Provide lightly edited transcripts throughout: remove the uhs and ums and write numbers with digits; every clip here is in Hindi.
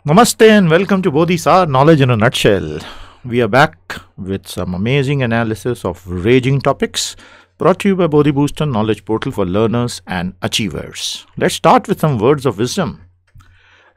Namaste and welcome to Bodhisar Knowledge in a Nutshell. We are back with some amazing analysis of raging topics brought to you by Bodhi Booster Knowledge Portal for learners and achievers. Let's start with some words of wisdom.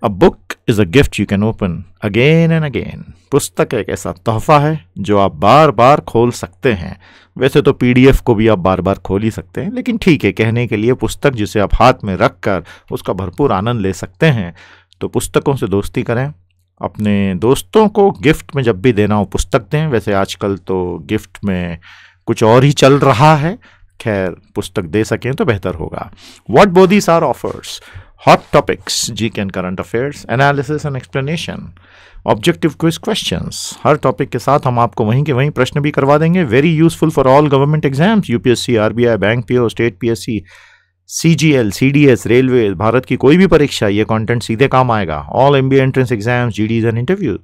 A book is a gift you can open again and again. पुस्तक एक ऐसा तोहफा है जो आप बार बार खोल सकते हैं. वैसे तो पीडीएफ को भी आप बार बार खोल ही सकते हैं, लेकिन ठीक है, कहने के लिए पुस्तक जिसे आप हाथ में रख कर उसका भरपूर आनंद ले सकते हैं. तो पुस्तकों से दोस्ती करें. अपने दोस्तों को गिफ्ट में जब भी देना हो पुस्तक दें. वैसे आजकल तो गिफ्ट में कुछ और ही चल रहा है. खैर, पुस्तक दे सकें तो बेहतर होगा. What Bodhisar offers: hot topics, GK and current affairs, analysis and explanation, objective quiz questions. हर टॉपिक के साथ हम आपको वहीं के वहीं प्रश्न भी करवा देंगे. Very useful for all government exams, UPSC, RBI, bank PO, state PSC, CGL, CDS, railway, Bharat की कोई भी परीक्षा, ये कंटेंट सीधे काम आएगा. All MBA entrance exams, GDs and interview.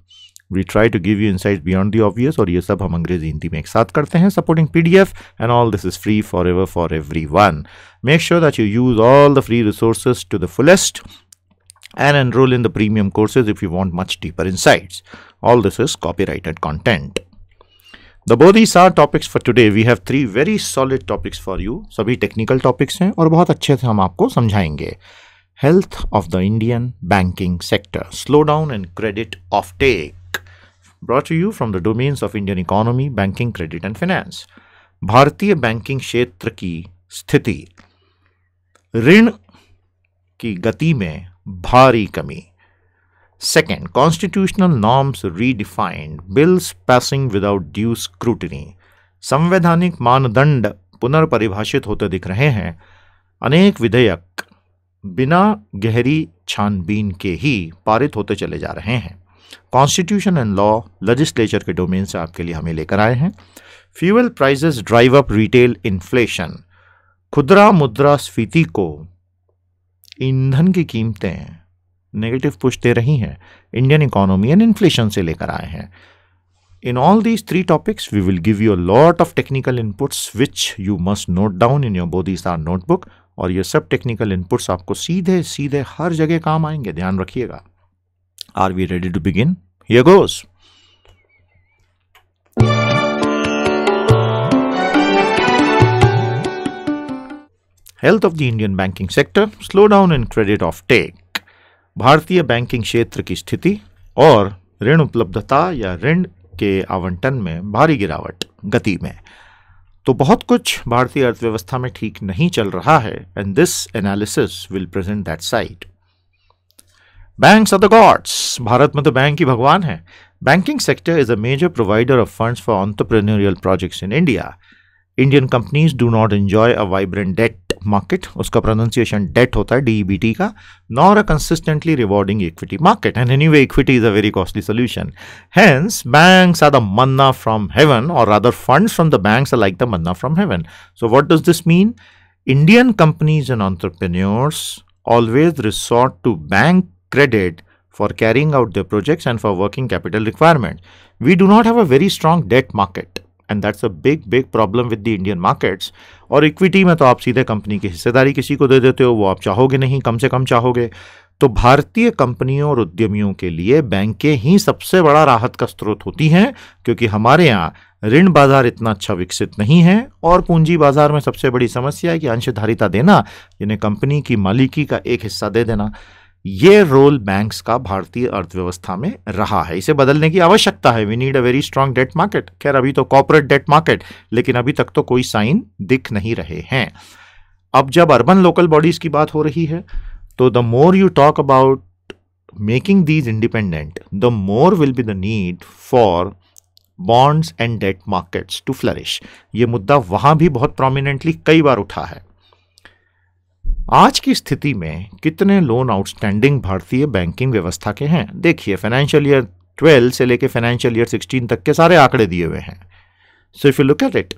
We try to give you insights beyond the obvious, और ये सब हम अंग्रेजी हिंदी में एक साथ करते हैं. Supporting PDF and all this is free for ever for everyone. Make sure that you use all the free resources to the fullest and enroll in the premium courses if you want much deeper insights. All this is copyrighted content. The Bodhisar topics for today, we have 3 very solid topics for you. सभी technical topics हैं और बहुत अच्छे से हम आपको समझाएंगे. Health of the Indian banking sector, slowdown and credit offtake. Brought to you from the domains of Indian economy, banking, credit and finance. भारतीय बैंकिंग क्षेत्र की स्थिति, ऋण की गति में भारी कमी. Second, constitutional norms redefined, bills passing without due scrutiny. संवैधानिक मानदंड पुनर्परिभाषित होते दिख रहे हैं. अनेक विधेयक बिना गहरी छानबीन के ही पारित होते चले जा रहे हैं. कॉन्स्टिट्यूशन एंड लॉ लेजिस्लेचर के डोमेन से आपके लिए हमें लेकर आए हैं. Fuel prices drive up retail inflation. खुदरा मुद्रास्फीति को ईंधन की कीमतें नेगेटिव पुश दे रही हैं. इंडियन इकोनॉमी एंड इन्फ्लेशन से लेकर आए हैं. In all these 3 topics we will give you a lot of technical inputs which you must note down in your Bodhisaar notebook. और ये सब टेक्निकल इनपुट्स आपको सीधे सीधे हर जगह काम आएंगे, ध्यान रखिएगा. Are we ready to begin? Here goes. Health of the Indian banking sector, slowdown in credit offtake. भारतीय बैंकिंग क्षेत्र की स्थिति और ऋण उपलब्धता या ऋण के आवंटन में भारी गिरावट, गति में. तो बहुत कुछ भारतीय अर्थव्यवस्था में ठीक नहीं चल रहा है. And this analysis will present that side. Banks are the gods. Bharat में तो बैंक ही भगवान है. Banking sector is a major provider of funds for entrepreneurial projects in India. Indian companies do not enjoy a vibrant debt market, उसका प्रोनाउंसिएशन डेट होता है, डीईबीटी का, nor a consistently rewarding equity market. And anyway equity is a very costly solution. Hence, banks are the manna from heaven, or rather funds from the banks are like the manna from heaven. So what does this mean? Indian companies and entrepreneurs always resort to bank credit for carrying out their projects and for working capital requirement. We do not have a very strong debt market. And that's a big problem with the Indian markets. और इक्विटी में तो आप सीधे कंपनी की हिस्सेदारी किसी को दे देते हो, वो आप चाहोगे नहीं, कम से कम चाहोगे. तो भारतीय कंपनियों और उद्यमियों के लिए बैंकें ही सबसे बड़ा राहत का स्रोत होती हैं, क्योंकि हमारे यहाँ ऋण बाजार इतना अच्छा विकसित नहीं है. और पूंजी बाजार में सबसे बड़ी समस्या है कि अंशधारिता देना, यानी कंपनी की मालिकी का एक हिस्सा दे देना. ये रोल बैंक्स का भारतीय अर्थव्यवस्था में रहा है. इसे बदलने की आवश्यकता है. We need a very strong debt market. खैर, अभी तो कॉर्पोरेट डेट मार्केट, लेकिन अभी तक तो कोई साइन दिख नहीं रहे हैं. अब जब अर्बन लोकल बॉडीज की बात हो रही है, तो the more you talk about making these independent, the more will be the need for bonds and debt markets to flourish. ये मुद्दा वहां भी बहुत प्रोमिनेंटली कई बार उठा है. आज की स्थिति में कितने लोन आउटस्टैंडिंग भारतीय बैंकिंग व्यवस्था के हैं? देखिए, फाइनेंशियल ईयर 12 से लेके फाइनेंशियल ईयर 16 तक के सारे आंकड़े दिए हुए हैं. So if you look at it,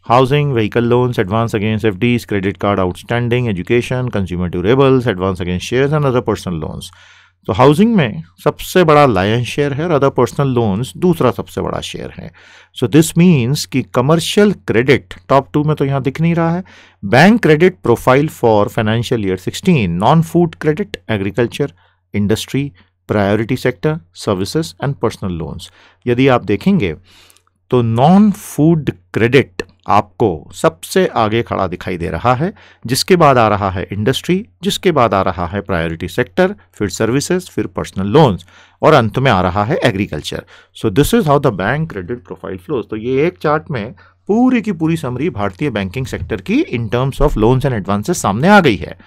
housing, vehicle loans, advance against FDs, credit card outstanding, education, consumer durables, advance against shares and other personal loans. तो हाउसिंग में सबसे बड़ा लायन शेयर है और अदर पर्सनल लोन्स दूसरा सबसे बड़ा शेयर है. सो दिस मीन्स कि कमर्शियल क्रेडिट टॉप 2 में तो यहाँ दिख नहीं रहा है. Bank credit profile for financial year 16, non food credit, agriculture, industry, priority sector, services and personal loans. यदि आप देखेंगे तो नॉन फूड क्रेडिट आपको सबसे आगे खड़ा दिखाई दे रहा है, जिसके बाद आ रहा है इंडस्ट्री, जिसके बाद आ रहा है प्रायोरिटी सेक्टर, फिर सर्विसेज, फिर पर्सनल लोन्स और अंत में आ रहा है agriculture. So this is how the bank credit profile flows. तो ये एक चार्ट में पूरी की पूरी समरी भारतीय बैंकिंग सेक्टर की in terms of loans and advances सामने आ गई है.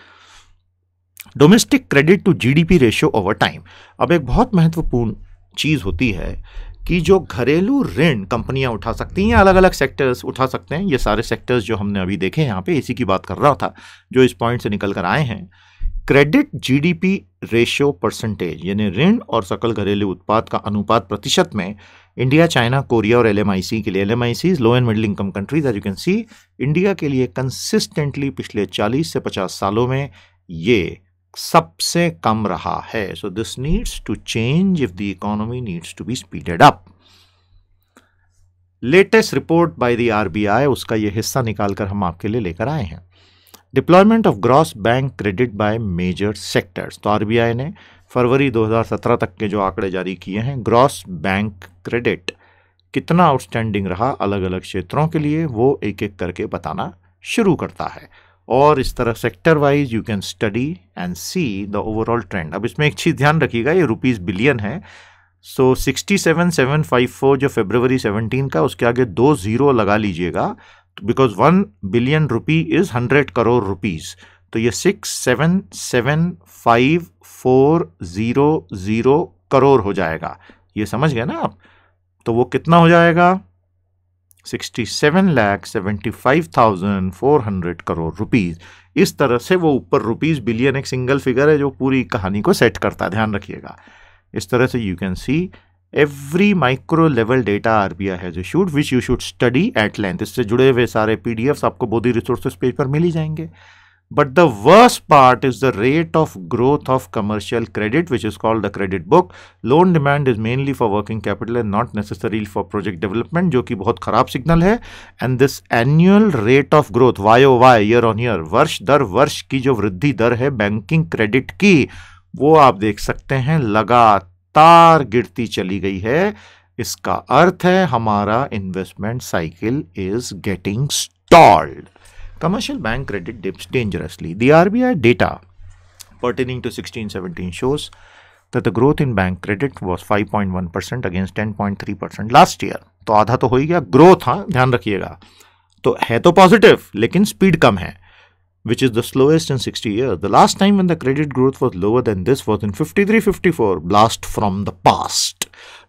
Domestic credit to GDP ratio over time. अब एक बहुत महत्वपूर्ण चीज होती है कि जो घरेलू ऋण कंपनियां उठा सकती हैं, अलग अलग सेक्टर्स उठा सकते हैं. ये सारे सेक्टर्स जो हमने अभी देखे यहाँ पे, इसी की बात कर रहा था जो इस पॉइंट से निकल कर आए हैं. क्रेडिट जीडीपी रेशियो परसेंटेज, यानी ऋण और सकल घरेलू उत्पाद का अनुपात प्रतिशत में इंडिया, चाइना, कोरिया और एलएमआईसी के लिए, LMIC low and middle income countries, as you can see, India के लिए कंसिस्टेंटली पिछले 40 से 50 सालों में ये सबसे कम रहा है. So this needs to change if the economy needs to be speeded up. Latest report by the RBI, उसका ये हिस्सा निकालकर हम आपके लिए लेकर आए हैं. Deployment of gross bank credit by major sectors. तो आरबीआई ने फरवरी 2017 तक के जो आंकड़े जारी किए हैं, ग्रॉस बैंक क्रेडिट कितना आउटस्टैंडिंग रहा अलग अलग क्षेत्रों के लिए, वो एक एक करके बताना शुरू करता है. और इस तरह sector wise you can study and see the overall trend. अब इसमें एक चीज़ ध्यान रखिएगा, ये रुपीस बिलियन है. सो 67,754 जो फरवरी 17 का, उसके आगे 2 जीरो लगा लीजिएगा, because 1 billion rupee is 100 crore rupees. तो ये 67,754,000 करोड़ हो जाएगा. ये समझ गए ना आप? तो वो कितना हो जाएगा? 67,75,400 करोड़ रुपीज. इस तरह से वो ऊपर रुपीज बिलियन एक सिंगल फिगर है जो पूरी कहानी को सेट करता है, ध्यान रखिएगा. इस तरह से you can see every micro level data RBI has issued which you should study at length. इससे जुड़े हुए सारे पीडीएफ्स आपको बोधी रिसोर्सेज पेज पर मिल ही जाएंगे. But the worst part is the rate of growth of commercial credit, which is called the credit book. Loan demand is mainly for working capital and not necessarily for project development, जो कि बहुत खराब सिग्नल है. And this annual rate of growth, YOY, year on year, वर्ष दर वर्ष की जो वृद्धि दर है बैंकिंग क्रेडिट की, वो आप देख सकते हैं लगातार गिरती चली गई है. इसका अर्थ है हमारा investment cycle is getting stalled. Commercial bank credit dips dangerously. The RBI data pertaining to 16-17 shows that the growth in bank credit was 5.1% against 10.3% last year. तो आधा तो हो ही गया ग्रोथ. हाँ, ध्यान रखिएगा. तो है तो पॉजिटिव, लेकिन स्पीड कम है, which is the slowest in 60 years. The last time when the credit growth was lower than this was in 53-54, blast from the past,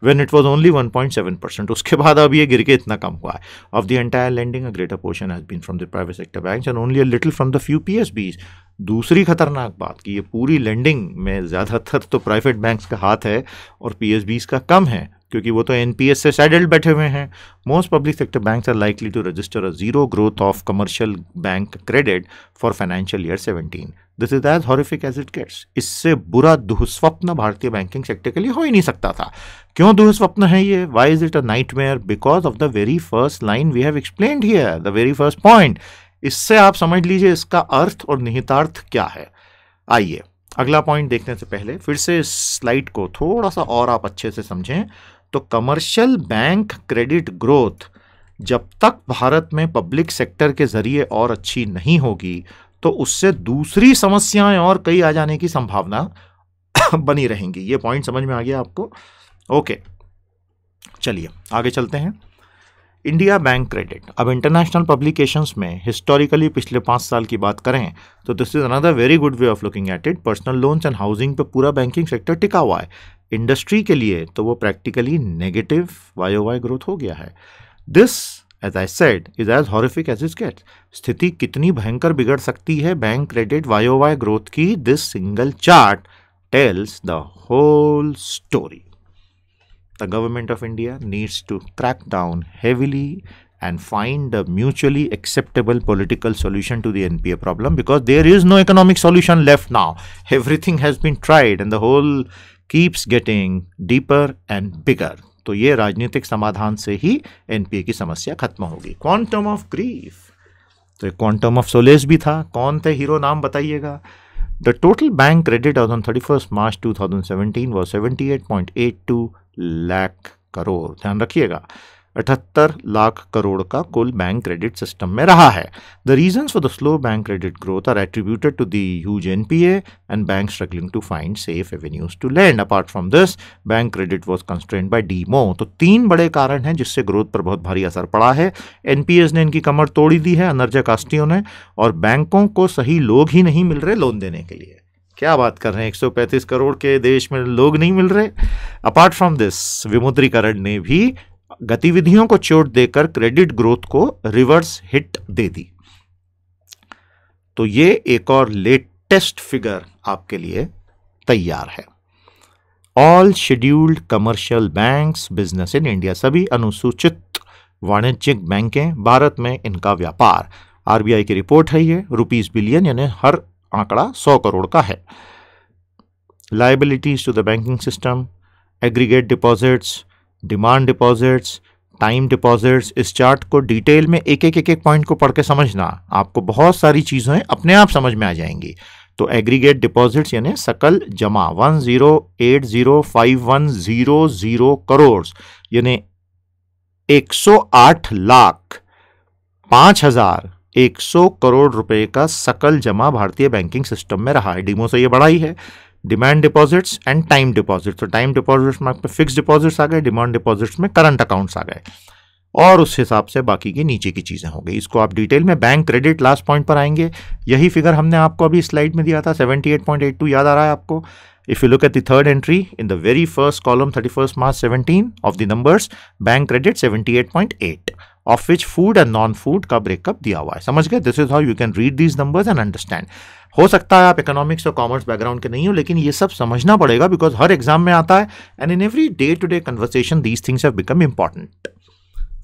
when it was only 1.7%. उसके बाद अब ये गिर के इतना कम हुआ है. Of the entire lending, a greater portion has been from the private sector banks and only a little from the few PSBs. दूसरी खतरनाक बात कि ये पूरी लेंडिंग में ज़्यादातर तो प्राइवेट बैंक्स का हाथ है और PSBs का कम है, क्योंकि वो तो एनपीएस से सैडल्ड बैठे हुए हैं. Most public sector banks are likely to register a zero growth of commercial bank credit for financial year 17. This is as horrific as it gets. इससे बुरा दुःस्वप्न भारतीय बैंकिंग सेक्टर के लिए हो ही नहीं सकता था. क्यों दुःस्वप्न है ये? Why is it a nightmare? Because of the very first line we have explained here, the very first point. इससे आप समझ लीजिए इसका अर्थ और निहितार्थ क्या है. आइए अगला पॉइंट देखने से पहले फिर से इस स्लाइड को थोड़ा सा और आप अच्छे से समझें. तो कमर्शियल बैंक क्रेडिट ग्रोथ जब तक भारत में पब्लिक सेक्टर के जरिए और अच्छी नहीं होगी, तो उससे दूसरी समस्याएं और कई आ जाने की संभावना बनी रहेंगी. ये पॉइंट समझ में आ गया आपको? ओके, चलिए आगे चलते हैं. India bank credit. अब इंटरनेशनल पब्लिकेशंस में हिस्टोरिकली पिछले 5 साल की बात करें तो this is another very good way of looking at it. Personal loans and housing पे पूरा बैंकिंग सेक्टर टिका हुआ है. इंडस्ट्री के लिए तो वो प्रैक्टिकली नेगेटिव YOY ग्रोथ हो गया है. This as I said, is as horrific as it gets. स्थिति कितनी भयंकर बिगड़ सकती है बैंक क्रेडिट YOY ग्रोथ की, this single chart tells the whole story. The government of India needs to crack down heavily and find a mutually acceptable political solution to the NPA problem, because there is no economic solution left now. Everything has been tried and the hole keeps getting deeper and bigger. तो ये राजनीतिक समाधान से ही एनपीए की समस्या खत्म होगी. क्वांटम ऑफ ग्रीफ, तो एक क्वांटम ऑफ सोलेस भी था. कौन थे हीरो, नाम बताइएगा. The total bank credit on 31 March 2017 was 78.82 lakh crore. ध्यान रखिएगा, 78 लाख करोड़ का कुल बैंक क्रेडिट सिस्टम में रहा है. The reasons for the slow bank credit growth are attributed to the huge NPA and bank struggling to find safe avenues to land. Apart from this, bank credit was constrained by demo. तो 3 बड़े कारण हैं जिससे ग्रोथ पर बहुत भारी असर पड़ा है. एनपीएस ने इनकी कमर तोड़ी दी है, अनर्जाकास्टियों ने, और बैंकों को सही लोग ही नहीं मिल रहे लोन देने के लिए. क्या बात कर रहे हैं, 135 करोड़ के देश में लोग नहीं मिल रहे. अपार्ट फ्रॉम दिस, विमुद्रीकरण ने भी गतिविधियों को चोट देकर क्रेडिट ग्रोथ को रिवर्स हिट दे दी. तो ये एक और लेटेस्ट फिगर आपके लिए तैयार है. All scheduled commercial banks business in India, सभी अनुसूचित वाणिज्यिक बैंकें भारत में इनका व्यापार. आरबीआई की रिपोर्ट है ये, रुपीस बिलियन, यानी हर आंकड़ा 100 करोड़ का है. Liabilities to the banking system, aggregate deposits, demand deposits, time deposits. इस चार्ट को डिटेल में एक एक पॉइंट को पढ़ के समझना, आपको बहुत सारी चीजें अपने आप समझ में आ जाएंगी. तो एग्रीगेट डिपॉजिट्स यानी सकल जमा 10805100 करोड़, यानी 108 लाख 5100 करोड़ रुपए का सकल जमा भारतीय बैंकिंग सिस्टम में रहा है. डीमो से ये बढ़ा ही है. Demand deposits and time deposits, तो टाइम डिपॉजिट्स में फिक्स डिपॉजिट्स आ गए, डिमांड डिपॉजिट्स में करंट अकाउंट्स आ गए, और उस हिसाब से बाकी की नीचे की चीजें हो गई. इसको आप डिटेल में बैंक क्रेडिट लास्ट पॉइंट पर आएंगे. यही फिगर हमने आपको अभी स्लाइड में दिया था, 78.82, याद आ रहा है आपको. If you look at the third entry in the very first column, 31st March 17 of the numbers, bank credit 78.8, of which food and non-food का breakup दिया हुआ है. समझ गए? This is how you can read these numbers and understand. हो सकता है आप इकोनॉमिक्स और कॉमर्स बैकग्राउंड के नहीं हो, लेकिन ये सब समझना पड़ेगा, बिकॉज हर एग्जाम में आता है, and in every day to day conversation these things have become important.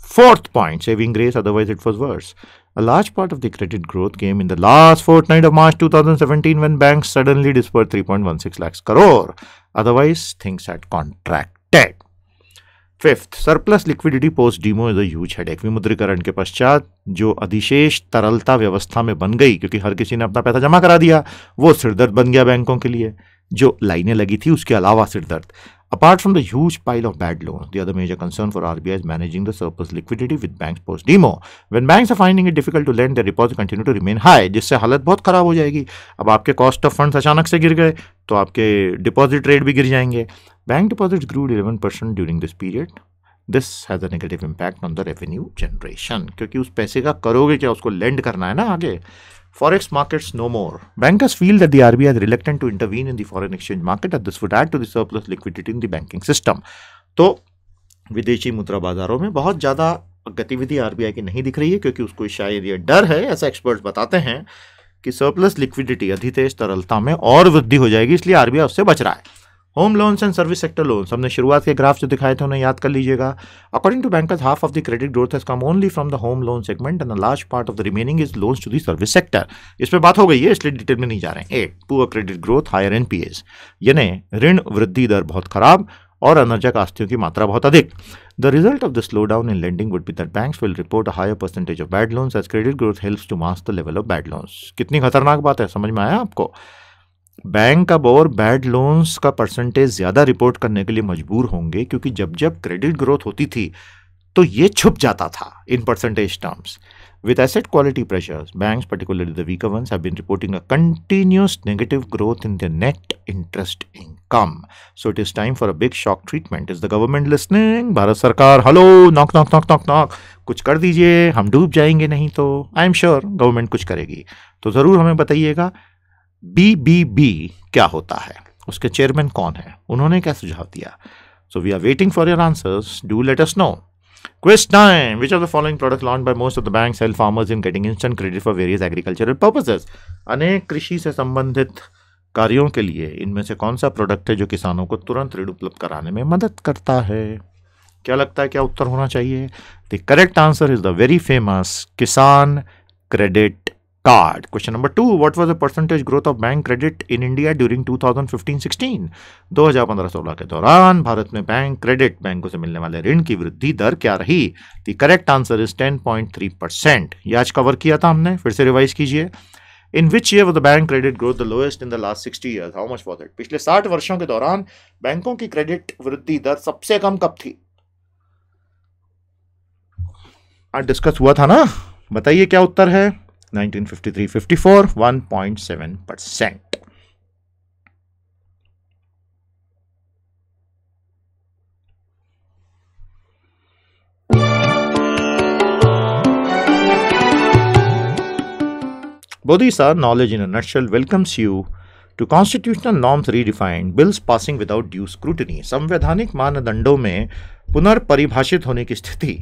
Fourth point, saving grace, otherwise it was worse. A large part of the credit growth came in the last fortnight of March 2017 when banks suddenly disbursed 3.16 lakhs crore. Otherwise, things had contracted. Fifth, surplus liquidity post demo is a huge headache. विमुद्रीकरण के पश्चात जो अधिशेष तरलता व्यवस्था में बन गई, क्योंकि हर किसी ने अपना पैसा जमा करा दिया, वो सिरदर्द बन गया बैंकों के लिए. जो लाइनें लगी थी उसके अलावा सिरदर्द. Apart from the huge pile of bad loans, the other major concern for RBI is managing the surplus liquidity with banks post demo. When banks are finding it difficult to lend, their deposits continue to remain high, जिससे हालत बहुत खराब हो जाएगी. अब आपके कॉस्ट ऑफ फंड्स अचानक से गिर गए तो आपके डिपॉजिट रेट भी गिर जाएंगे. Bank deposits grew 11% during this period. This has a negative impact on the revenue generation, क्योंकि उस पैसे का करोगे क्या, उसको लेंड करना है ना आगे. Forex markets no more. Bankers feel that the RBI is reluctant to intervene in the foreign exchange market, and this would add to the surplus liquidity in the banking system. तो विदेशी मुद्रा बाजारों में बहुत ज़्यादा गतिविधि आरबीआई की नहीं दिख रही है, क्योंकि उसको शायद ये डर है, ऐसा एक्सपर्ट्स बताते हैं, कि सरप्लस लिक्विडिटी अधितेज तरलता में और वृद्धि हो जाएगी, इसलिए आरबीआई उससे बच रहा है. Home loans and service sector loans, हमने शुरुआत के ग्राफ जो दिखाए थे उन्हें याद कर लीजिएगा. According to bankers, half of the credit growth has come only from the home loan segment and a large part of the remaining is loans to the service sector. इस पे बात हो गई है, इसलिए डिटेल में नहीं जा रहे हैं. 8, poor credit growth, higher NPS, यानी ऋण वृद्धि दर बहुत खराब और अनर्जक आस्तियों की मात्रा बहुत अधिक. The result of the slow down in lending would be that banks will report a higher percentage of bad loans as credit growth helps to mask the level of bad loans. कितनी खतरनाक बात है, समझ में आया आपको? बैंक अब और बैड लोन्स का परसेंटेज ज्यादा रिपोर्ट करने के लिए मजबूर होंगे, क्योंकि जब जब क्रेडिट ग्रोथ होती थी तो ये छुप जाता था in percentage terms. With asset quality pressures, banks, particularly the weaker ones, have been reporting a continuous negative growth in their net interest income. So it is time for a big shock treatment. Is the government listening? Bharat सरकार, hello, knock knock knock knock knock, कुछ कर दीजिए, हम डूब जाएंगे नहीं तो. आई एम श्योर गवर्नमेंट कुछ करेगी, तो ज़रूर हमें बताइएगा. BBB क्या होता है, उसके चेयरमैन कौन है, उन्होंने क्या सुझाव दिया? So we are waiting for your answers, do let us know. Quiz time. Which of the following products launched by most of the banks help farmers in getting instant credit for various agricultural purposes? अनेक कृषि से संबंधित कार्यों के लिए इनमें से कौन सा प्रोडक्ट है जो किसानों को तुरंत ऋण उपलब्ध कराने में मदद करता है? क्या लगता है क्या उत्तर होना चाहिए? The correct answer is the very famous Kisan credit card. Question number 2. What was the percentage growth of bank credit in India during 2015-16? 2015-16 के दौरान भारत में बैंक क्रेडिट, बैंकों से मिलने वाले ऋण की वृद्धि दर क्या रही? The correct answer is 10.3%. ये आज कवर किया था हमने, फिर से रिवाइज कीजिए. In which year was the bank credit growth the lowest in the last 60 years? How much was it? पिछले 60 वर्षों के दौरान बैंकों की क्रेडिट वृद्धि दर सबसे कम कब थी? आज डिस्कस हुआ था ना, बताइए क्या उत्तर है? 1953-54, 1.7%. Bodhi sir, knowledge in a nutshell welcomes you to constitutional norms redefined, bills passing without due scrutiny. संवैधानिक मानदंडों में पुनर्परिभाषित होने की स्थिति,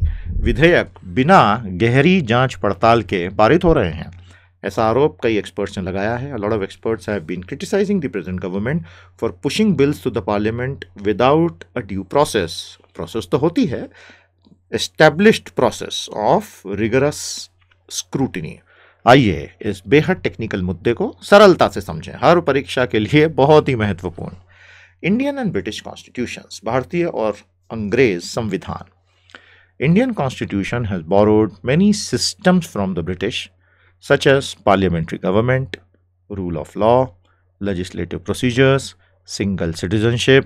विधेयक बिना गहरी जांच पड़ताल के पारित हो रहे हैं, ऐसा आरोप कई एक्सपर्ट्स ने लगाया है. A lot of experts have been criticizing the present government for pushing bills to the parliament without a due process. Process तो होती है, established process of rigorous scrutiny. आइए इस बेहद टेक्निकल मुद्दे को सरलता से समझें, हर परीक्षा के लिए बहुत ही महत्वपूर्ण. इंडियन एंड ब्रिटिश कॉन्स्टिट्यूशंस, भारतीय और अंग्रेज संविधान. Indian constitution has borrowed many systems from the British, such as parliamentary government, rule of law, legislative procedures, single citizenship,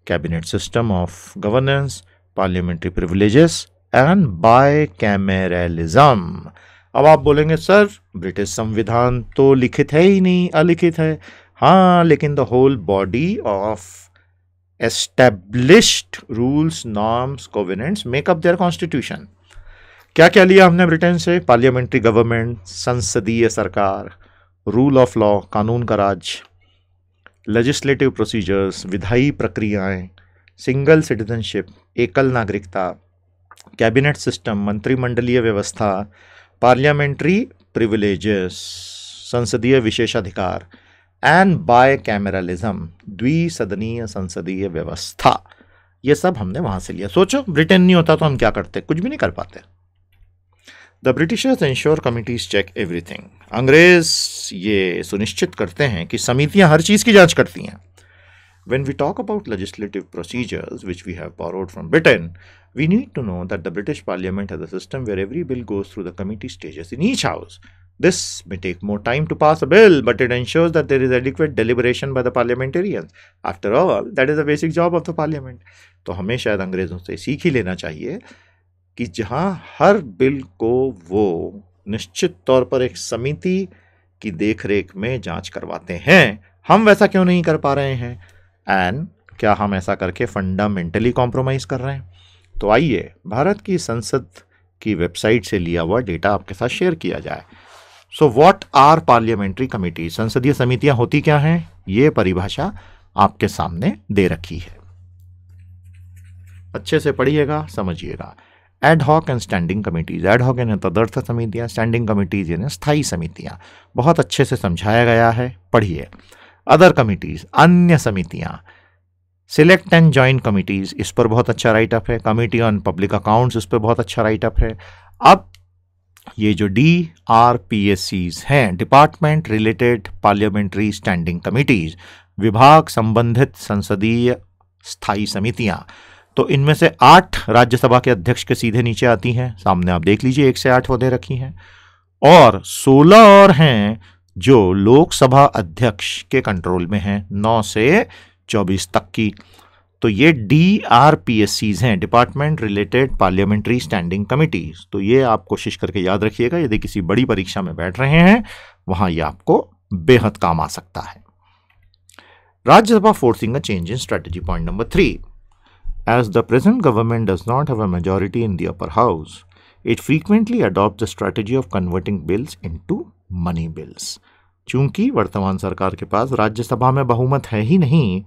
cabinet system of governance, parliamentary privileges and bicameralism. अब आप बोलेंगे सर ब्रिटिश संविधान तो लिखित है ही नहीं, अलिखित है. हाँ, लेकिन the whole body of established rules, norms, covenants make up their constitution. क्या क्या लिया हमने ब्रिटेन से? पार्लियामेंट्री गवर्नमेंट, संसदीय सरकार, रूल ऑफ लॉ, कानून का राज, लेजिस्लेटिव प्रोसीजर्स, विधायी प्रक्रियाएं, सिंगल सिटीजनशिप, एकल नागरिकता, कैबिनेट सिस्टम, मंत्रिमंडलीय व्यवस्था, पार्लियामेंट्री प्रिविलेजेस, संसदीय विशेषाधिकार, एंड बायकैमरलिज्म, द्विसदनीय संसदीय व्यवस्था. ये सब हमने वहां से लिया. सोचो ब्रिटेन नहीं होता तो हम क्या करते? कुछ भी नहीं कर पाते. The Britishers ensure committees check everything. अंग्रेज ये सुनिश्चित करते हैं कि समितियां हर चीज की जांच करती हैं. When we talk about legislative procedures, which we have borrowed from Britain, we need to know that the British Parliament has a system where every bill goes through the committee stages in each house. This may take more time to pass a bill, but it ensures that there is adequate deliberation by the parliamentarians. After all, that is the basic job of the parliament. तो हमें शायद अंग्रेजों से सीख ही लेना चाहिए कि जहां हर बिल को वो निश्चित तौर पर एक समिति की देखरेख में जांच करवाते हैं, हम वैसा क्यों नहीं कर पा रहे हैं? एंड क्या हम ऐसा करके फंडामेंटली कॉम्प्रोमाइज कर रहे हैं? तो आइए भारत की संसद की वेबसाइट से लिया हुआ डेटा आपके साथ शेयर किया जाए. So what are parliamentary committee? संसदीय समितियां होती क्या हैं? ये परिभाषा आपके सामने दे रखी है, अच्छे से पढ़िएगा, समझिएगा. Ad hoc and standing committees. Ad hoc यानी तदर्थ समितियां, स्टैंडिंग कमिटीज यानी स्थायी समितियां. बहुत अच्छे से समझाया गया है, पढ़िए. अदर कमिटीज, अन्य समितियां. सिलेक्ट एंड जॉइंट कमिटीज, इस पर बहुत अच्छा राइटअप है. कमिटी ऑन पब्लिक अकाउंट्स, इस पर बहुत अच्छा राइटअप है. अब ये जो DRPSCs हैं, department related parliamentary standing committees, विभाग संबंधित संसदीय स्थायी समितियां, तो इनमें से 8 राज्यसभा के अध्यक्ष के सीधे नीचे आती हैं. सामने आप देख लीजिए, 1 से 8 वो दे रखी हैं. और 16 और हैं जो लोकसभा अध्यक्ष के कंट्रोल में हैं, 9 से 24 तक की. तो ये DRPSCs हैं, department related parliamentary standing committees. तो ये आप कोशिश करके याद रखिएगा, यदि किसी बड़ी परीक्षा में बैठ रहे हैं वहां ये आपको बेहद काम आ सकता है. Rajya Sabha forcing a change in strategy. Point number 3. As the present government does not have a majority in the upper house, it frequently adopts the strategy of converting bills into money bills. चूंकि वर्तमान सरकार के पास राज्यसभा में बहुमत है ही नहीं,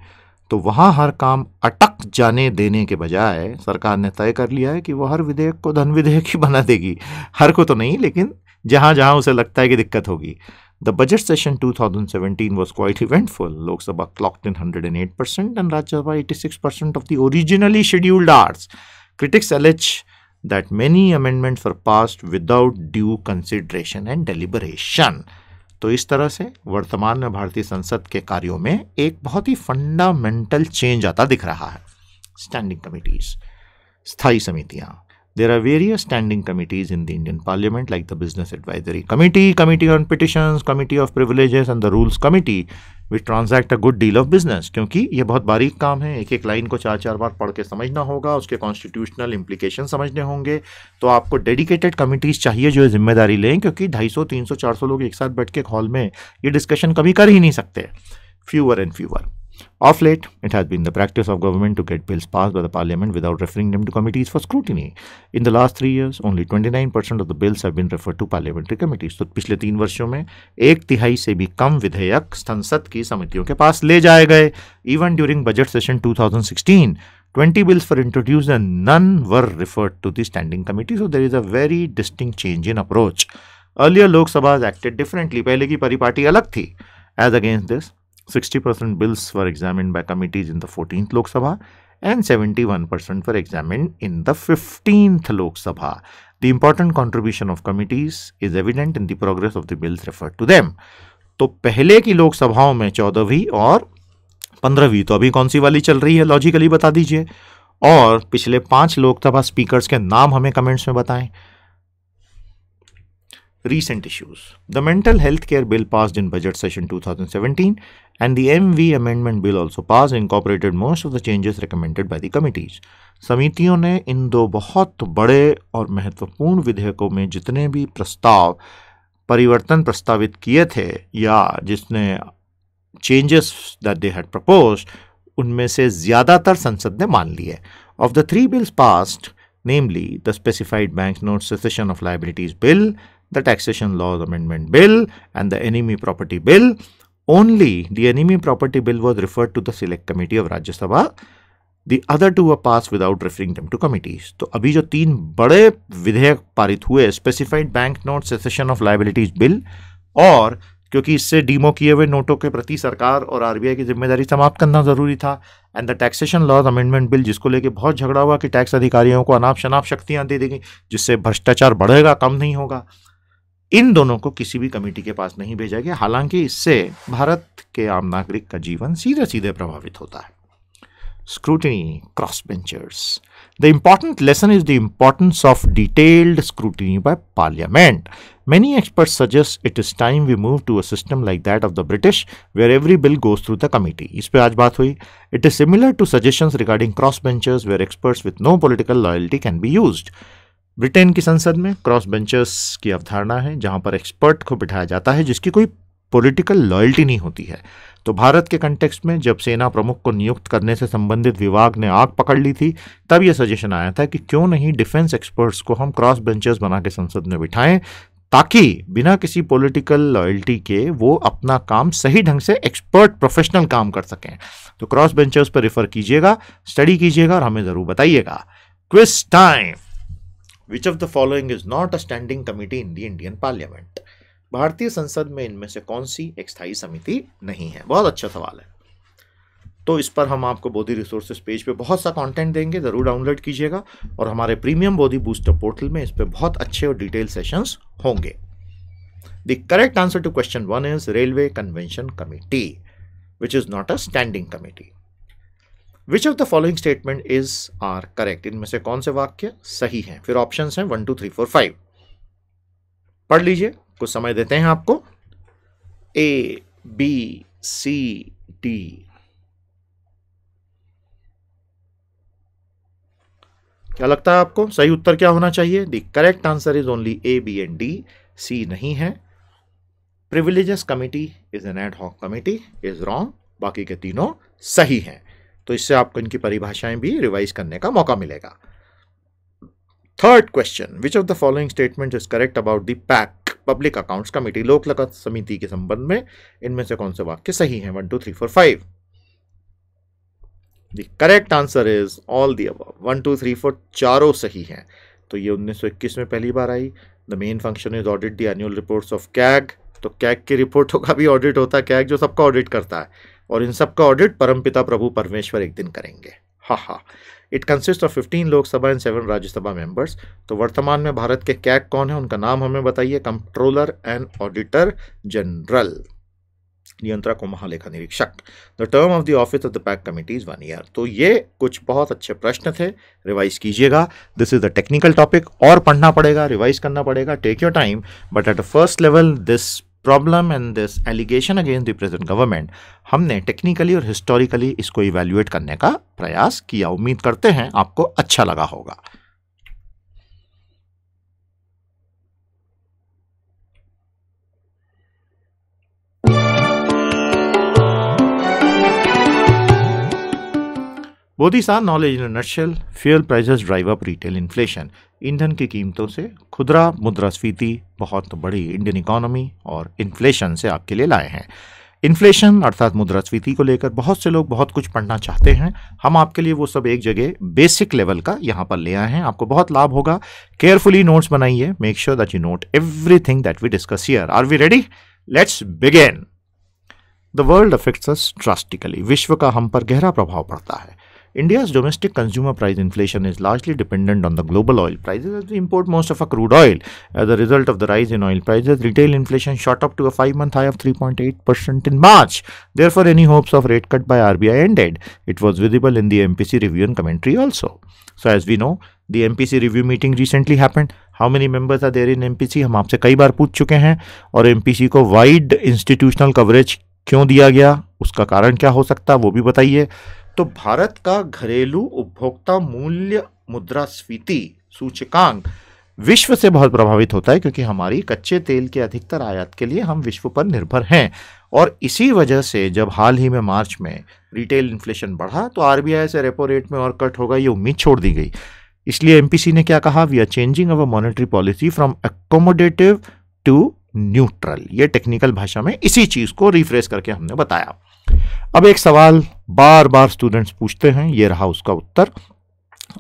तो वहाँ हर काम अटक जाने देने के बजाय सरकार ने तय कर लिया है कि वो हर विधेयक को धन विधेयक ही बना देगी। हर को तो नहीं, लेकिन जहाँ जहाँ उसे लगता है कि दिक्कत होगी। The budget session 2017 was quite eventful. Lok Sabha clocked in 108% and Rajya Sabha 86% of the originally scheduled hours. Critics allege that many amendments were passed without due consideration and deliberation. तो इस तरह से वर्तमान में भारतीय संसद के कार्यों में एक बहुत ही फंडामेंटल चेंज आता दिख रहा है। स्टैंडिंग कमिटीज, स्थायी समितियां। There are various standing committees in the Indian Parliament like the Business Advisory Committee, Committee on Petitions, Committee of Privileges and the Rules Committee, which transact a good deal of business. क्योंकि ये बहुत बारीक काम है, एक एक लाइन को चार चार बार पढ़ के समझना होगा, उसके कॉन्स्टिट्यूशनल इम्प्लीकेशन समझने होंगे, तो आपको डेडिकेटेड कमिटीज चाहिए जो जिम्मेदारी लें, क्योंकि 250, 300, 400 लोग एक साथ बैठ के हॉल में ये डिस्कशन कभी कर ही नहीं सकते। Fewer and fewer. Of late, it has been the practice of government to get bills passed by the parliament without referring them to committees for scrutiny. In the last 3 years, only 29% of the bills have been referred to parliamentary committees. तो पिछले 3 वर्षों में 1/3 से भी कम विधेयक संसद की समितियों के पास ले जाए गए। Even during budget session 2016, 20 bills were introduced and none were referred to the standing committee. So there is a very distinct change in approach. Earlier, Lok Sabha acted differently. पहले की परिपाटी अलग थी. As against this, 60% bills were examined by committees in the 14th Lok Sabha and 71% were examined in the 15th Lok Sabha. The important contribution of committees is evident in the progress of the bills referred to them. तो पहले की लोक सभाओं में 14वीं और 15वीं, तो अभी कौन सी वाली चल रही है लॉजिकली बता दीजिए, और पिछले 5 लोकसभा स्पीकर्स के नाम हमें कमेंट्स में बताएं। Recent issues. The mental health care bill passed in budget session 2017 and the MV amendment bill also passed incorporated most of the changes recommended by the committees. समितियों ने इन दो बहुत बड़े और महत्वपूर्ण विधेयकों में जितने भी परिवर्तन प्रस्तावित किए थे या जिसने changes that they had proposed, उनमें से ज्यादातर संसद ने मान लिए। Of the 3 bills passed, namely the specified bank notes cessation of liabilities bill, the taxation laws amendment bill and the enemy property bill, only the enemy property bill was referred to the select committee of Rajya Sabha. The other 2 were passed without referring them to committees. तो अभी जो 3 बड़े विधेयक पारित हुए, specified bank note cessation of liabilities bill, और क्योंकि इससे डीमो किए हुए नोटों के प्रति सरकार और आरबीआई की जिम्मेदारी समाप्त करना जरूरी था, and the taxation laws amendment bill, जिसको लेके बहुत झगड़ा हुआ कि टैक्स अधिकारियों को अनाप शनाप शक्तियां दे देंगी जिससे भ्रष्टाचार बढ़ेगा, कम नहीं होगा, इन दोनों को किसी भी कमेटी के पास नहीं भेजा गया। हालांकि इससे भारत के आम नागरिक का जीवन सीधे सीधे प्रभावित होता है। Scrutiny, crossbenchers. The important lesson is the importance of detailed scrutiny by Parliament. Many experts suggest it is time we move to a system like that of the British, where every bill goes through the committee. इस पे आज बात हुई। It is similar to suggestions regarding crossbenchers, where experts with no political loyalty can be used. Britain की संसद में क्रॉस बेंचर्स की अवधारणा है, जहां पर एक्सपर्ट को बिठाया जाता है जिसकी कोई पॉलिटिकल लॉयल्टी नहीं होती है। तो भारत के कंटेक्स्ट में जब सेना प्रमुख को नियुक्त करने से संबंधित विभाग ने आग पकड़ ली थी, तब यह सजेशन आया था कि क्यों नहीं डिफेंस एक्सपर्ट्स को हम क्रॉस बेंचर्स बना के संसद में बिठाएं, ताकि बिना किसी पॉलिटिकल लॉयल्टी के वो अपना काम सही ढंग से एक्सपर्ट प्रोफेशनल काम कर सकें। तो क्रॉस बेंचर्स पर रेफर कीजिएगा, स्टडी कीजिएगा और हमें जरूर बताइएगा। Quiz time. Which of the following is not a standing committee in the Indian Parliament? भारतीय संसद में इनमें से कौन सी एक स्थायी समिति नहीं है? बहुत अच्छा सवाल है। तो इस पर हम आपको बोधी रिसोर्सेज पेज पे बहुत सा कंटेंट देंगे, जरूर डाउनलोड कीजिएगा, और हमारे प्रीमियम बोधी बूस्टर पोर्टल में इस पे बहुत अच्छे और डिटेल सेशंस होंगे। The correct answer to question 1 is railway convention committee, which is not a standing committee. Which of the following statement is are correct? इनमें से कौन से वाक्य सही हैं? फिर ऑप्शंस हैं 1 2 3 4 5। पढ़ लीजिए, कुछ समय देते हैं आपको। A, B, C, D। क्या लगता है आपको सही उत्तर क्या होना चाहिए? The correct answer is only A, B and D. C नहीं है। Privileges committee is an ad hoc committee is wrong. बाकी के तीनों सही हैं। तो इससे आपको इनकी परिभाषाएं भी रिवाइज करने का मौका मिलेगा। Third question, which of the following statement is correct about the pack public accounts committee, लोक लगात समिति के संबंध में इनमें से कौन से वाक्य सही हैं? 1 2 3 4 5। The correct answer is all the above. 1 2 3 4 चारों सही हैं। तो ये 1921 में पहली बार आई। The main function is audit the annual reports of CAG. तो कैग की रिपोर्टों का भी ऑडिट होता है, कैग जो सबका ऑडिट करता है, और इन सब का ऑडिट परमपिता प्रभु परमेश्वर एक दिन करेंगे। हा हा। It consist of 15 Lok Sabha and 7 Rajya Sabha members. तो वर्तमान में भारत के कैग कौन है, उनका नाम हमें बताइए। कंट्रोलर एंड ऑडिटर जनरल, नियंत्रक और महालेखा निरीक्षक। The term of the office of the PAC committee is 1 year. तो ये कुछ बहुत अच्छे प्रश्न थे, रिवाइज कीजिएगा। This is the technical topic, और पढ़ना पड़ेगा, रिवाइज करना पड़ेगा, take your time, but at the first level this problem and this allegation against the present government, हमने टेक्निकली और हिस्टोरिकली इसको इवैल्यूएट करने का प्रयास किया। उम्मीद करते हैं आपको अच्छा लगा होगा। बोधी सार knowledge in a nutshell. Fuel prices drive up retail inflation. ईंधन की कीमतों से खुदरा मुद्रास्फीति बहुत बड़ी इंडियन इकोनॉमी और इन्फ्लेशन से आपके लिए लाए हैं। इन्फ्लेशन अर्थात मुद्रास्फीति को लेकर बहुत से लोग बहुत कुछ पढ़ना चाहते हैं। हम आपके लिए वो सब एक जगह बेसिक लेवल का यहाँ पर ले आए हैं, आपको बहुत लाभ होगा। केयरफुली नोट्स बनाइए, make sure that you note everything that we discuss here. Are we ready? Let's begin. The world affects us drastically. विश्व का हम पर गहरा प्रभाव पड़ता है। India's domestic consumer price inflation is largely dependent on the global oil prices as we import most of our crude oil. As a result of the rise in oil prices, retail inflation shot up to a 5-month high of 3.8% in March. Therefore, any hopes of rate cut by RBI ended. It was visible in the MPC review and commentary also. So, as we know, the MPC review meeting recently happened. How many members are there in MPC? हम आपसे कई बार पूछ चुके हैं, और MPC को वाइड इंस्टीट्यूशनल कवरेज क्यों दिया गया, उसका कारण क्या हो सकता है वो भी बताइए। तो भारत का घरेलू उपभोक्ता मूल्य मुद्रास्फीति सूचकांक विश्व से बहुत प्रभावित होता है, क्योंकि हमारी कच्चे तेल के अधिकतर आयात के लिए हम विश्व पर निर्भर हैं। और इसी वजह से जब हाल ही में मार्च में रिटेल इन्फ्लेशन बढ़ा तो आरबीआई से रेपो रेट में और कट होगा ये उम्मीद छोड़ दी गई। इसलिए एमपीसी ने क्या कहा, we are changing our monetary policy from accommodative to neutral. ये टेक्निकल भाषा में इसी चीज को रिफ्रेश करके हमने बताया। अब एक सवाल बार बार स्टूडेंट्स पूछते हैं, ये रहा उसका उत्तर,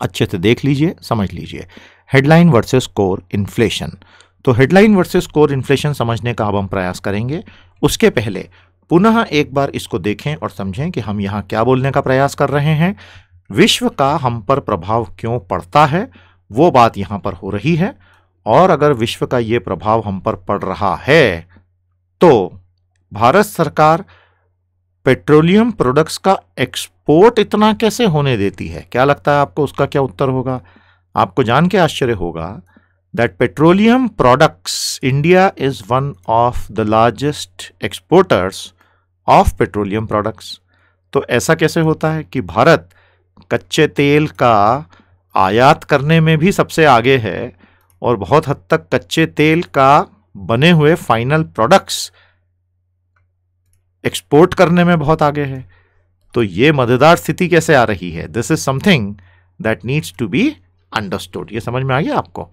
अच्छे से देख लीजिए, समझ लीजिए। Headline versus core inflation. तो हेडलाइन वर्सेस कोर इन्फ्लेशन समझने का अब हम प्रयास करेंगे। उसके पहले पुनः एक बार इसको देखें और समझें कि हम यहाँ क्या बोलने का प्रयास कर रहे हैं। विश्व का हम पर प्रभाव क्यों पड़ता है वो बात यहाँ पर हो रही है, और अगर विश्व का ये प्रभाव हम पर पड़ रहा है तो भारत सरकार पेट्रोलियम प्रोडक्ट्स का एक्सपोर्ट इतना कैसे होने देती है। क्या लगता है आपको उसका क्या उत्तर होगा? आपको जान के आश्चर्य होगा that petroleum products, India is one of the largest exporters of petroleum products. तो ऐसा कैसे होता है कि भारत कच्चे तेल का आयात करने में भी सबसे आगे है, और बहुत हद तक कच्चे तेल का बने हुए फाइनल प्रोडक्ट्स एक्सपोर्ट करने में बहुत आगे है। तो ये मजेदार स्थिति कैसे आ रही है? This is something that needs to be understood. ये समझ में आ गया आपको?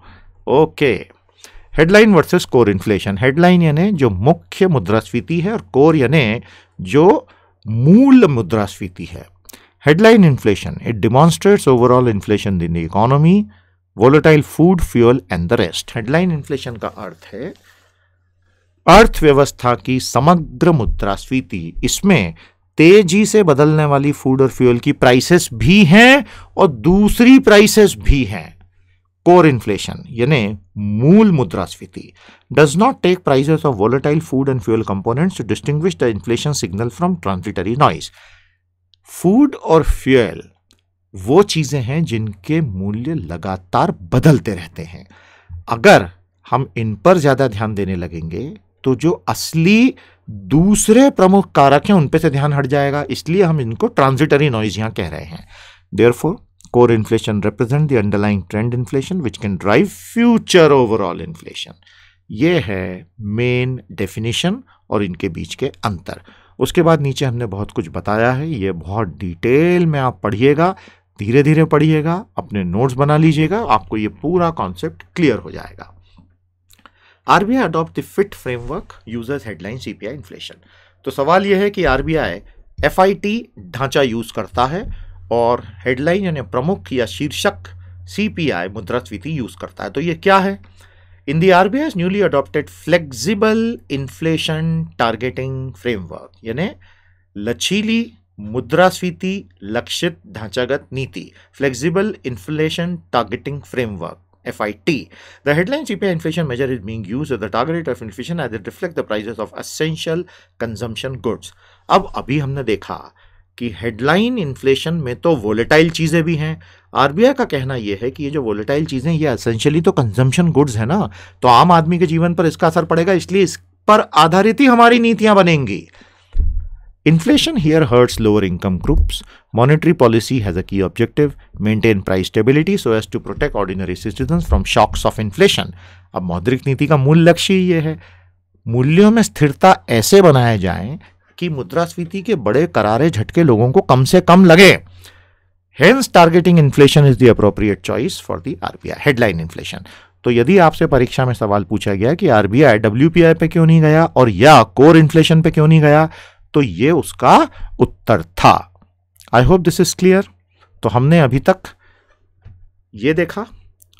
Okay. Headline versus core inflation. Headline यानी जो मुख्य मुद्रास्फीति है, और कोर यानी जो मूल मुद्रास्फीति है। Headline inflation, it demonstrates overall inflation in the economy, volatile food, fuel and the rest. Headline inflation का अर्थ है अर्थव्यवस्था की समग्र मुद्रास्फीति। इसमें तेजी से बदलने वाली फूड और फ्यूल की प्राइसेस भी हैं और दूसरी प्राइसेस भी हैं। कोर इन्फ्लेशन यानी मूल मुद्रास्फीति does not take prices of volatile food and fuel components to distinguish the inflation signal from transitory noise. Food और फ्यूल वो चीजें हैं जिनके मूल्य लगातार बदलते रहते हैं। अगर हम इन पर ज्यादा ध्यान देने लगेंगे तो जो असली दूसरे प्रमुख कारक हैं उन पे से ध्यान हट जाएगा, इसलिए हम इनको ट्रांजिटरी नॉइज यहां कह रहे हैं। Therefore core inflation represent the underlying trend inflation which can drive future overall inflation. ये है मेन डेफिनेशन और इनके बीच के अंतर। उसके बाद नीचे हमने बहुत कुछ बताया है, ये बहुत डिटेल में आप पढ़िएगा, धीरे धीरे पढ़िएगा, अपने नोट्स बना लीजिएगा, आपको ये पूरा कॉन्सेप्ट क्लियर हो जाएगा। RBI adopt the fit framework users headline CPI inflation. तो सवाल यह है कि आरबीआई एफआईटी ढांचा यूज करता है और हेडलाइन यानी प्रमुख या शीर्षक CPI मुद्रास्फीति यूज करता है। तो ये क्या है? In the RBI's newly adopted flexible inflation targeting framework, यानी लचीली मुद्रास्फीति लक्षित ढांचागत नीति, flexible inflation targeting framework FIT. The headline CPI inflation measure is being used as the target rate of inflation as it reflects the prices of essential consumption goods. अब अभी हमने देखा कि हेडलाइन इन्फ्लेशन में तो वोलेटाइल चीजें भी हैं। RBI का कहना यह है कि ये जो वोलेटाइल चीजें ये एसेंशियली तो कंजम्पशन गुड्स है ना, तो आम आदमी के जीवन पर इसका असर पड़ेगा, इसलिए इस पर आधारित ही हमारी नीतियां बनेंगी। Inflation here hurts lower income groups. Monetary policy has a key objective: maintain price stability so as to protect ordinary citizens from shocks of inflation. अब मौद्रिक नीति का मूल लक्ष्य ये है, मूल्यों में स्थिरता ऐसे बनाए जाएं कि मुद्रास्फीति के बड़े करारे झटके लोगों को कम से कम लगे। Hence, targeting inflation is the appropriate choice for the RBI. Headline inflation. तो यदि आपसे परीक्षा में सवाल पूछा गया कि RBI WPI पे क्यों नहीं गया और या कोर इन्फ्लेशन पे क्यों नहीं गया, तो ये उसका उत्तर था। I hope this is clear. तो हमने अभी तक ये देखा,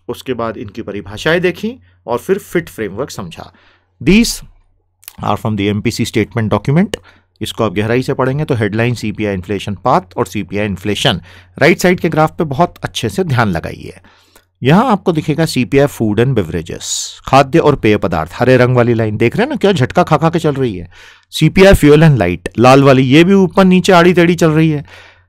उसके बाद इनकी परिभाषाएं देखी और फिर फिट फ्रेमवर्क समझा। These are from the MPC statement document. इसको आप गहराई से पढ़ेंगे तो हेडलाइन CPI इन्फ्लेशन पाथ और CPI इन्फ्लेशन राइट साइड के ग्राफ पे बहुत अच्छे से ध्यान लगाइए। यहां आपको दिखेगा CPI फूड एंड बेवरेजेस, खाद्य और पेय पदार्थ, हरे रंग वाली लाइन देख रहे हैं ना, क्या झटका खा खा के चल रही है। CPI फ्यूल एंड लाइट, लाल वाली, ये भी ऊपर नीचे आड़ी टेढ़ी चल रही है।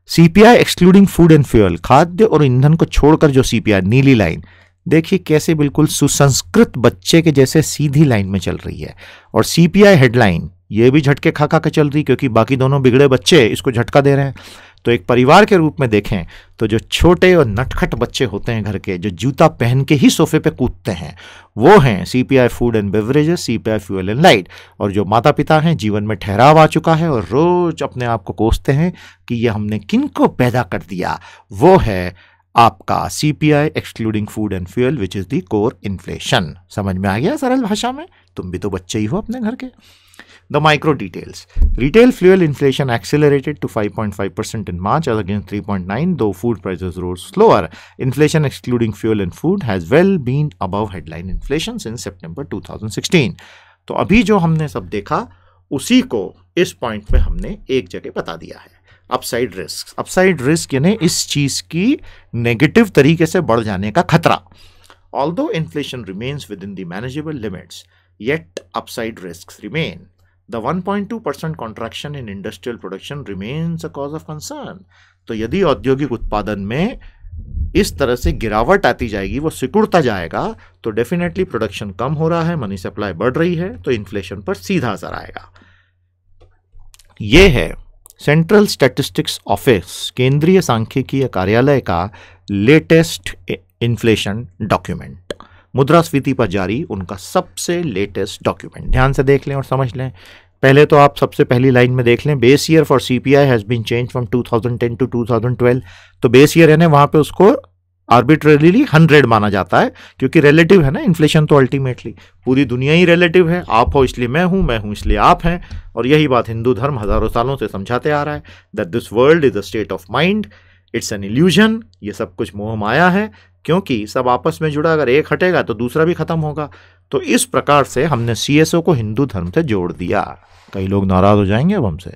CPI excluding food and fuel, खाद्य और ईंधन को छोड़कर जो CPI, नीली लाइन, देखिए कैसे बिल्कुल सुसंस्कृत बच्चे के जैसे सीधी लाइन में चल रही है। और CPI हेडलाइन, ये भी झटके खा खा के चल रही, क्योंकि बाकी दोनों बिगड़े बच्चे इसको झटका दे रहे हैं। तो एक परिवार के रूप में देखें तो जो छोटे और नटखट बच्चे होते हैं घर के, जो जूता पहन के ही सोफे पे कूदते हैं, वो हैं CPI food and beverages, CPI fuel and light. और जो माता पिता हैं, जीवन में ठहराव आ चुका है और रोज अपने आप को कोसते हैं कि ये हमने किनको पैदा कर दिया, वो है आपका CPI excluding food and fuel, which is the core inflation. समझ में आ गया सरल भाषा में? तुम भी तो बच्चे ही हो अपने घर के। The micro details. Retail fuel inflation accelerated to 5.5% in March as against 3.9%, though food prices rose slower. Inflation excluding fuel and food has well been above headline inflation since September 2016. तो अभी जो हमने सब देखा उसी को इस पॉइंट में हमने एक जगह बता दिया है। अपसाइड रिस्क, अपसाइड रिस्क यानी इस चीज की नेगेटिव तरीके से बढ़ जाने का खतरा। Although inflation remains within the manageable limits, yet upside risks remain. The 1.2% contraction in industrial production remains a cause of concern. तो यदि औद्योगिक उत्पादन में इस तरह से गिरावट आती जाएगी, वो सिकुड़ता जाएगा, तो डेफिनेटली प्रोडक्शन कम हो रहा है, मनी सप्लाई बढ़ रही है, तो इन्फ्लेशन पर सीधा असर आएगा। ये है सेंट्रल स्टैटिस्टिक्स ऑफिस, केंद्रीय सांख्यिकीय कार्यालय का लेटेस्ट इन्फ्लेशन डॉक्यूमेंट, मुद्रास्फीति पर जारी उनका सबसे लेटेस्ट डॉक्यूमेंट। ध्यान से देख लें और समझ लें। पहले तो आप सबसे पहली लाइन में देख लें, base year for CPI has been change from 2010 to 2012। तो बेस ईयर यानी वहां पे उसको आर्बिट्रेरीली 100 माना जाता है, क्योंकि रिलेटिव है ना इन्फ्लेशन, तो अल्टीमेटली पूरी दुनिया ही रिलेटिव है। आप हो इसलिए मैं हूं इसलिए आप हैं। और यही बात हिंदू धर्म हजारों सालों से समझाते आ रहा है, that this world is a state of mind, it's an illusion. ये सब कुछ मोह माया है, क्योंकि सब आपस में जुड़ा, अगर एक हटेगा तो दूसरा भी खत्म होगा। तो इस प्रकार से हमने CSO को हिंदू धर्म से जोड़ दिया। कई लोग नाराज हो जाएंगे अब हमसे।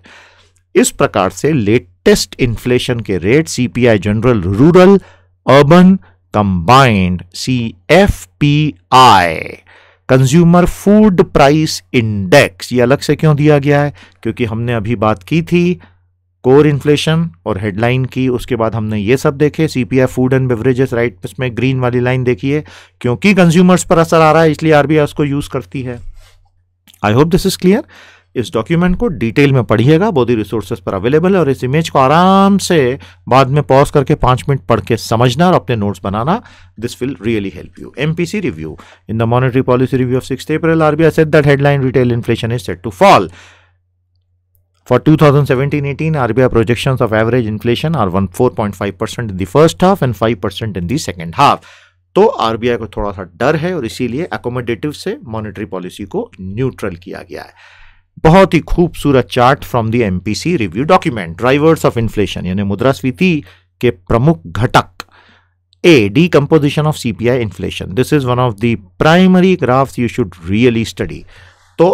इस प्रकार से लेटेस्ट इन्फ्लेशन के rate CPI general rural urban combined CFPI consumer food price index, ये अलग से क्यों दिया गया है? क्योंकि हमने अभी बात की थी कोर इन्फ्लेशन और हेडलाइन की, उसके बाद हमने ये सब देखे CPI food and beverages, right इसमें ग्रीन वाली लाइन देखिए, क्योंकि कंज्यूमर्स पर असर आ रहा है इसलिए RBI उसको यूज करती है। I hope this is clear. इस डॉक्यूमेंट को डिटेल में पढ़िएगा, बोधी रिसोर्सेज पर अवेलेबल है। और इस इमेज को आराम से बाद में पॉज करके 5 मिनट पढ़ के समझना और अपने notes banana. This will really help you. MPC review, in the monetary policy review of 6th April, RBI said that headline retail inflation is set to fall. For 2017-18, RBI projections of average inflation are 4.5% in the first half and 5% in the second half. तो RBI को थोड़ा सा डर है और इसीलिए अकोमोडेटिव से मॉनेटरी पॉलिसी को न्यूट्रल किया गया है। बहुत ही खूबसूरत chart from the MPC review document. Drivers of inflation यानी मुद्रास्फीति के प्रमुख घटक। A. Decomposition of CPI inflation. This is one of the primary graphs you should really study. तो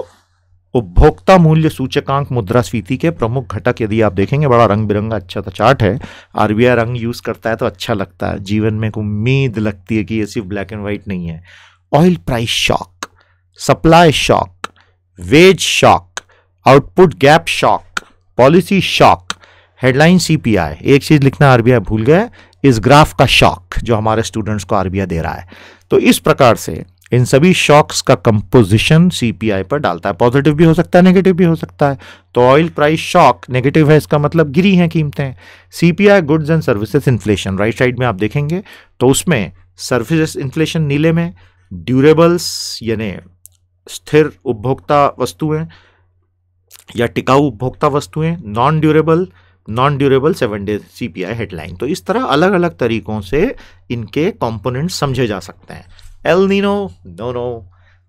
उपभोक्ता मूल्य सूचकांक मुद्रास्फीति के प्रमुख घटक यदि आप देखेंगे, बड़ा रंग बिरंगा अच्छा सा चार्ट है। आरबीआई रंग यूज करता है तो अच्छा लगता है, जीवन में एक उम्मीद लगती है कि ये सिर्फ ब्लैक एंड व्हाइट नहीं है। Oil price shock, supply shock, wage shock, output gap shock, policy shock, headline CPI. एक चीज लिखना आरबीआई भूल गया, इस ग्राफ का शॉक जो हमारे स्टूडेंट्स को आरबीआई दे रहा है। तो इस प्रकार से इन सभी शॉक्स का कंपोजिशन सीपीआई पर डालता है। पॉजिटिव भी हो सकता है, नेगेटिव भी हो सकता है। तो ऑयल प्राइस शॉक नेगेटिव है, इसका मतलब गिरी हैं कीमतें। CPI goods and services inflation, right side में आप देखेंगे तो उसमें सर्विसेज इन्फ्लेशन नीले में, ड्यूरेबल्स यानी स्थिर उपभोक्ता वस्तुएं या टिकाऊ उपभोक्ता वस्तुएं, non durable 7 day CPI headline. तो इस तरह अलग अलग तरीकों से इनके कंपोनेंट्स समझे जा सकते हैं। El Nino, no.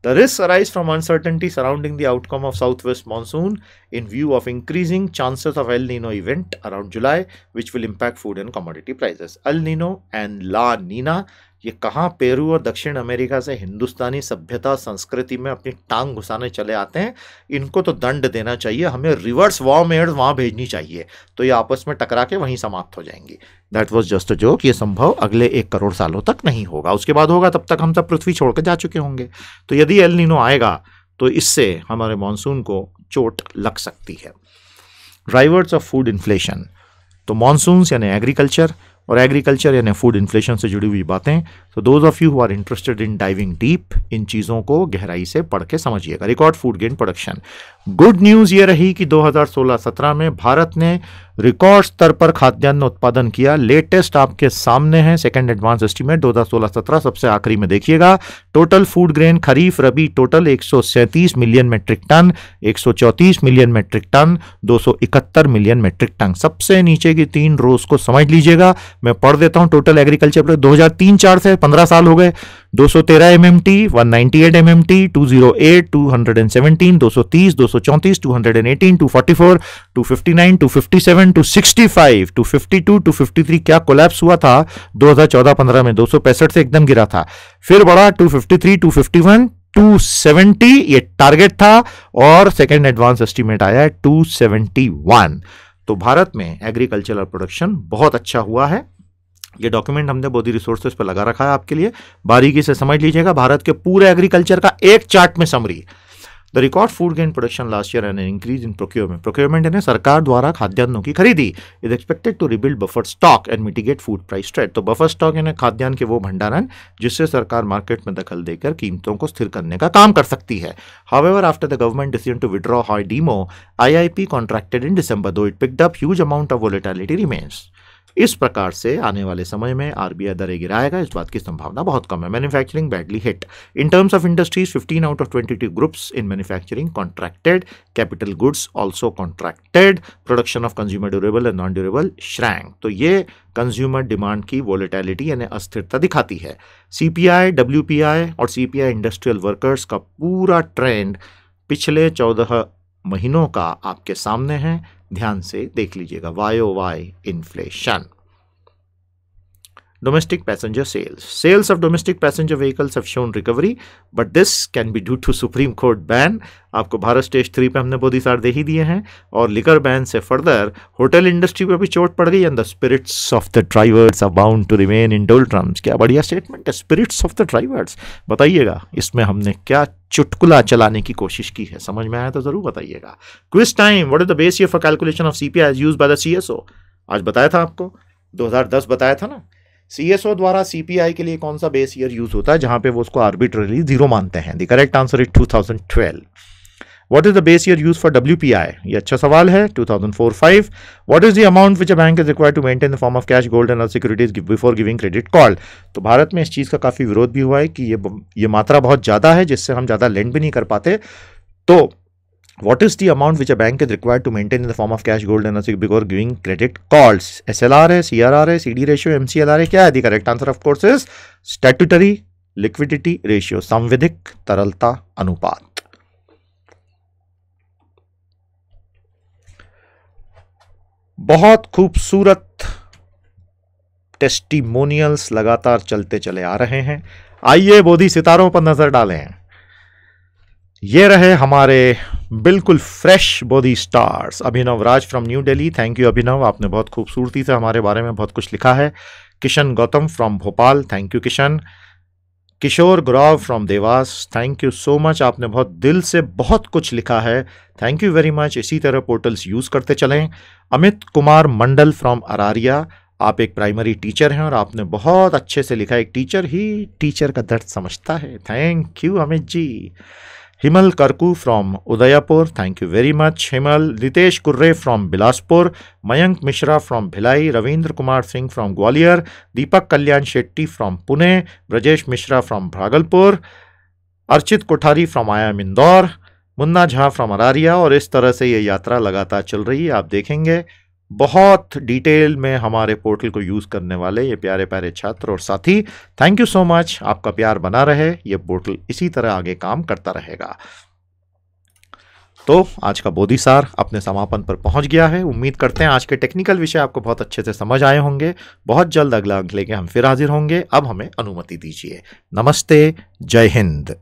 The risks arise from uncertainty surrounding the outcome of southwest monsoon in view of increasing chances of El Nino event around July, which will impact food and commodity prices. El Nino and La Nina, ये कहाँ पेरू और दक्षिण अमेरिका से हिंदुस्तानी सभ्यता संस्कृति में अपनी टांग घुसाने चले आते हैं। इनको तो दंड देना चाहिए, हमें रिवर्स वॉर्म एड्स वहाँ भेजनी चाहिए, तो ये आपस में टकरा के वहीं समाप्त हो जाएंगी। That was just a joke. ये संभव अगले 1 करोड़ सालों तक नहीं होगा, उसके बाद होगा, तब तक हम सब पृथ्वी छोड़कर जा चुके होंगे। तो यदि एल नीनो आएगा तो इससे हमारे मानसून को चोट लग सकती है। ड्राइवर्स ऑफ फूड इन्फ्लेशन, तो मानसून यानी एग्रीकल्चर और एग्रीकल्चर यानी फूड इन्फ्लेशन से जुड़ी हुई बातें। तो those of you who are interested in diving deep, इन चीज़ों को गहराई से पढ़ के समझिएगा। Record food gain production, good news ये रही कि 2016-17 में भारत ने रिकॉर्ड स्तर पर खाद्यान्न उत्पादन किया। लेटेस्ट आपके सामने है सेकंड एडवांस एस्टीमेट 2016-17, सबसे आखिरी में देखिएगा। Total food grain kharif rabi total 137 million metric ton, 134 million metric ton, 271 million metric ton. सबसे नीचे की 3 रोज को समझ लीजिएगा, मैं पढ़ देता हूं। टोटल एग्रीकल्चर पर 2003-4 से 15 साल हो गए। 213 एमएमटी, 198 एमएमटी, 208, 217, 230, 234, 218, 244, 259, 257, 265, 252, 253। क्या कोलैप्स हुआ था 2014-15 में? 265 से एकदम गिरा था, फिर बढ़ा 253, 251, 270 ये टारगेट था, और सेकेंड एडवांस एस्टीमेट आया है 271। तो भारत में एग्रीकल्चरल प्रोडक्शन बहुत अच्छा हुआ है। ये डॉक्यूमेंट हमने बोधी रिसोर्सेज पर लगा रखा है आपके लिए, बारीकी से समझ लीजिएगा। भारत के पूरे एग्रीकल्चर का एक चार्ट में summary. The record food gain production last year and increase in procurement यानी सरकार द्वारा खाद्यान्नों की खरीदी is expected to rebuild buffer stock and mitigate food price trend. तो बफर स्टॉक यानी खाद्यान्न के वो भंडारण जिससे सरकार मार्केट में दखल देकर कीमतों को स्थिर करने का काम कर सकती है। However after the government decision to withdraw high demo, IIP contracted in December, though it picked up huge amount of volatility remains. इस प्रकार से आने वाले समय में आरबीआई दरें गिराएगा, इस बात की संभावना बहुत कम है। Manufacturing badly hit in terms of industries, 15 out of 22 groups in manufacturing contracted, capital goods also contracted, production of consumer durable and non durable shrank. तो ये कंज्यूमर डिमांड की वोलेटिलिटी यानी अस्थिरता दिखाती है। सीपीआई, डब्ल्यूपीआई और सीपीआई इंडस्ट्रियल वर्कर्स का पूरा ट्रेंड पिछले 14 महीनों का आपके सामने है, ध्यान से देख लीजिएगा। YOY inflation. Domestic passenger sales. Sales of domestic passenger vehicles have shown recovery, but this can be due to Supreme Court ban. आपको भारत स्टेज 3 पे हमने बोधी सार दे ही दिए हैं, और लिकर बैन से फर्दर होटल इंडस्ट्री पे भी चोट पड़ गई। And the spirits of the drivers are bound to remain in doldrums. क्या बढ़िया स्टेटमेंट है, स्पिरिट्स ऑफ द ड्राइवर्स। बताइएगा इसमें हमने क्या चुटकुला चलाने की कोशिश की है, समझ में आया तो जरूर बताइएगा। Quiz time. What is the base year for calculation of CPI as used by the CSO? आज बताया था आपको, 2010 बताया था ना। CSO द्वारा सीपीआई के लिए कौन सा बेस ईयर यूज होता है जहां पे वो उसको आर्बिट्रली 0 मानते हैं? The correct answer is 2012। What is the base year use for WPI? ये अच्छा सवाल है, 2004-5। What is the amount which a bank is required to maintain the form of cash, gold and other securities before giving credit call? तो भारत में इस चीज का काफी विरोध भी हुआ है कि ये मात्रा बहुत ज्यादा है जिससे हम ज्यादा लेंड भी नहीं कर पाते। तो what is the amount which a bank is required to maintain in the form of cash, gold and other before giving credit calls? SLR है, CRR है, CD ratio, MCLR है, क्या है? The correct answer of course is statutory liquidity ratio, संविधिक तरलता अनुपात। बहुत खूबसूरत टेस्टिमोनियल्स लगातार चलते चले आ रहे हैं। आइए बोधी सितारों पर नजर डालें। ये रहे हमारे बिल्कुल fresh Bodhi stars. Abhinav Raj from New Delhi, thank you Abhinav, आपने बहुत खूबसूरती से हमारे बारे में बहुत कुछ लिखा है। Kishan Gautam from Bhopal, thank you Kishan. Kishore Gurav from Dewas, thank you so much, आपने बहुत दिल से बहुत कुछ लिखा है, थैंक यू वेरी मच। इसी तरह पोर्टल्स यूज करते चलें। अमित कुमार मंडल फ्रॉम अरारिया, आप एक प्राइमरी टीचर हैं और आपने बहुत अच्छे से लिखा, एक टीचर ही टीचर का दर्द समझता है, thank you Amit ji. Himal Karku from Udaipur, thank you very much Himal. Ritesh Kurre from Bilaspur, Mayank Mishra from Bhilai, Ravindra Kumar Singh from Gwalior, Deepak Kalyan Shetty from Pune, Brajesh Mishra from Bhagalpur, Archit Kothari from Aayam Indore, Munna Jha from Araria. और इस तरह से ये यात्रा लगातार चल रही है। आप देखेंगे बहुत डिटेल में हमारे पोर्टल को यूज करने वाले ये प्यारे प्यारे छात्र और साथी, थैंक यू सो मच। आपका प्यार बना रहे, ये पोर्टल इसी तरह आगे काम करता रहेगा। तो आज का बोधिसार अपने समापन पर पहुंच गया है। उम्मीद करते हैं आज के टेक्निकल विषय आपको बहुत अच्छे से समझ आए होंगे। बहुत जल्द अगला अंक लेके हम फिर हाजिर होंगे। अब हमें अनुमति दीजिए। नमस्ते, जय हिंद।